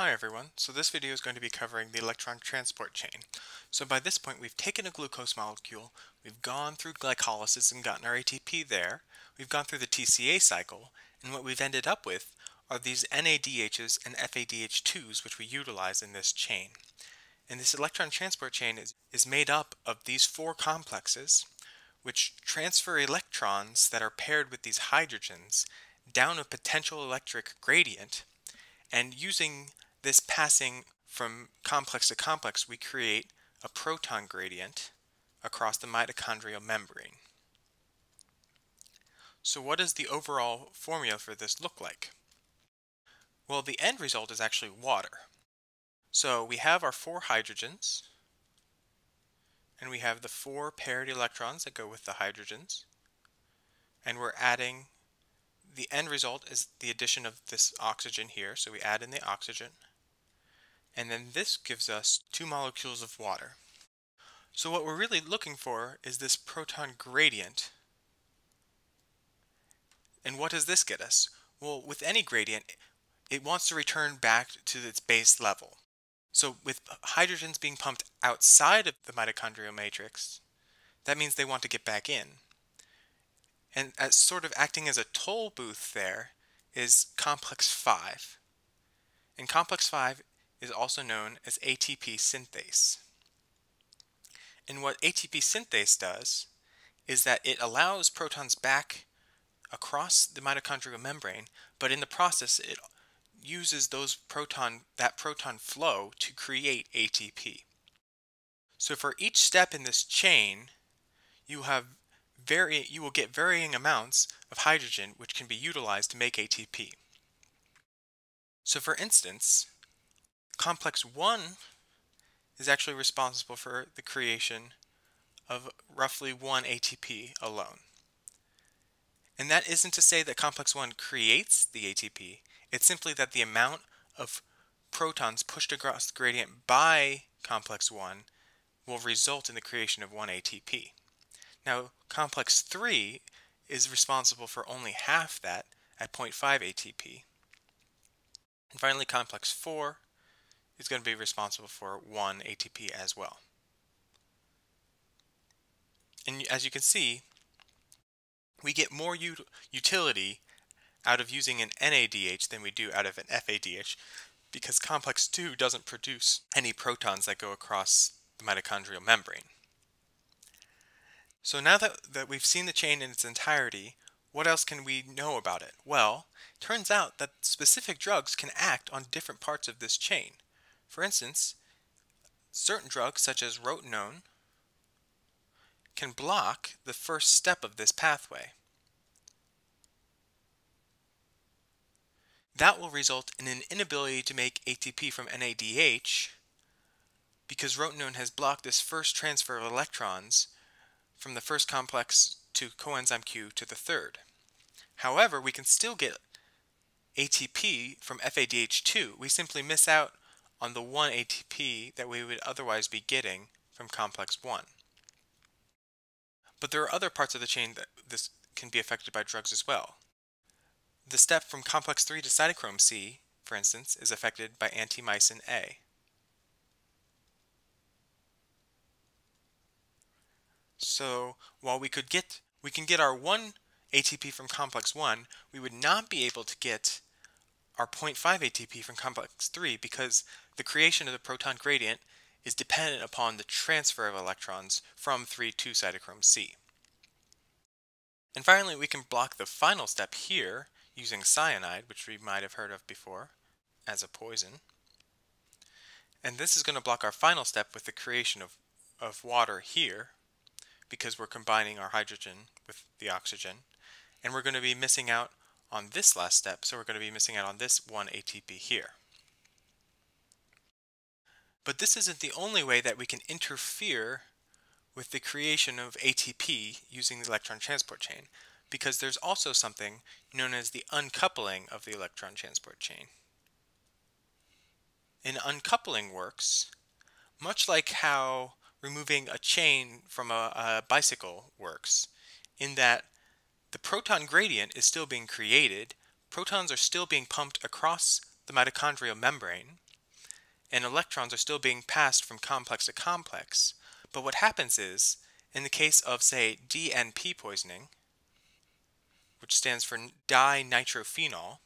Hi everyone, so this video is going to be covering the electron transport chain. So by this point we've taken a glucose molecule, we've gone through glycolysis and gotten our ATP there, we've gone through the TCA cycle, and what we've ended up with are these NADHs and FADH2s which we utilize in this chain. And this electron transport chain is made up of these four complexes which transfer electrons that are paired with these hydrogens down a potential electric gradient, and using this passing from complex to complex, we create a proton gradient across the mitochondrial membrane. So what does the overall formula for this look like? Well, the end result is actually water. So we have our four hydrogens, and we have the four paired electrons that go with the hydrogens, and we're adding, the end result is the addition of this oxygen here, so we add in the oxygen, and then this gives us 2 molecules of water. So what we're really looking for is this proton gradient. And what does this get us? Well, with any gradient, it wants to return back to its base level. So with hydrogens being pumped outside of the mitochondrial matrix, that means they want to get back in. And as sort of acting as a toll booth there is complex 5. And complex 5 is also known as ATP synthase. And what ATP synthase does is that it allows protons back across the mitochondrial membrane, but in the process it uses that proton flow to create ATP. So for each step in this chain, you will get varying amounts of hydrogen which can be utilized to make ATP. So for instance, complex 1 is actually responsible for the creation of roughly 1 ATP alone. And that isn't to say that complex 1 creates the ATP, it's simply that the amount of protons pushed across the gradient by complex 1 will result in the creation of 1 ATP. Now, complex 3 is responsible for only half that at 0.5 ATP. And finally, complex 4 is going to be responsible for 1 ATP as well. And as you can see, we get more utility out of using an NADH than we do out of an FADH, because complex 2 doesn't produce any protons that go across the mitochondrial membrane. So now that we've seen the chain in its entirety, what else can we know about it? Well, it turns out that specific drugs can act on different parts of this chain. For instance, certain drugs such as rotenone can block the first step of this pathway. That will result in an inability to make ATP from NADH because rotenone has blocked this first transfer of electrons from the first complex to coenzyme Q to the third. However, we can still get ATP from FADH2. We simply miss out on the 1 ATP that we would otherwise be getting from complex 1. But there are other parts of the chain that this can be affected by drugs as well. The step from complex 3 to cytochrome C, for instance, is affected by antimycin A. So while we can get our 1 ATP from complex 1, we would not be able to get our 0.5 ATP from complex 3 because the creation of the proton gradient is dependent upon the transfer of electrons from 3 to cytochrome C. And finally, we can block the final step here using cyanide, which we might have heard of before as a poison. And this is going to block our final step with the creation of water here, because we're combining our hydrogen with the oxygen. And we're going to be missing out on this last step, so we're going to be missing out on this 1 ATP here. But this isn't the only way that we can interfere with the creation of ATP using the electron transport chain, because there's also something known as the uncoupling of the electron transport chain. And uncoupling works much like how removing a chain from a bicycle works, in that the proton gradient is still being created, protons are still being pumped across the mitochondrial membrane, and electrons are still being passed from complex to complex. But what happens is, in the case of, say, DNP poisoning, which stands for dinitrophenol,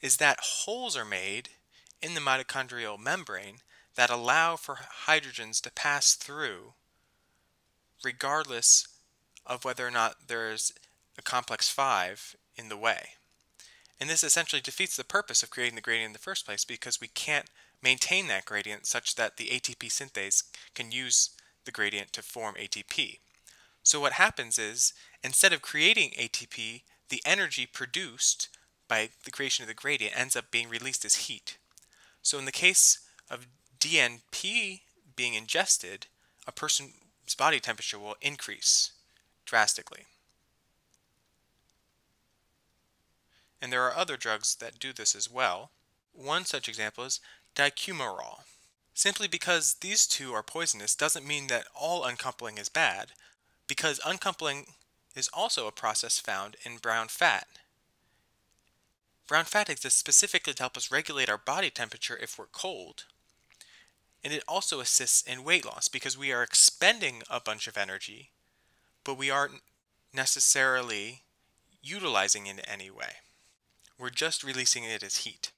is that holes are made in the mitochondrial membrane that allow for hydrogens to pass through regardless of whether or not there's a complex 5 in the way. And this essentially defeats the purpose of creating the gradient in the first place, because we can't maintain that gradient such that the ATP synthase can use the gradient to form ATP. So what happens is, instead of creating ATP, the energy produced by the creation of the gradient ends up being released as heat. So in the case of DNP being ingested, a person's body temperature will increase drastically. And there are other drugs that do this as well. One such example is dicumarol. Simply because these two are poisonous doesn't mean that all uncoupling is bad, because uncoupling is also a process found in brown fat. Brown fat exists specifically to help us regulate our body temperature if we're cold. And it also assists in weight loss because we are expending a bunch of energy, but we aren't necessarily utilizing it in any way. We're just releasing it as heat.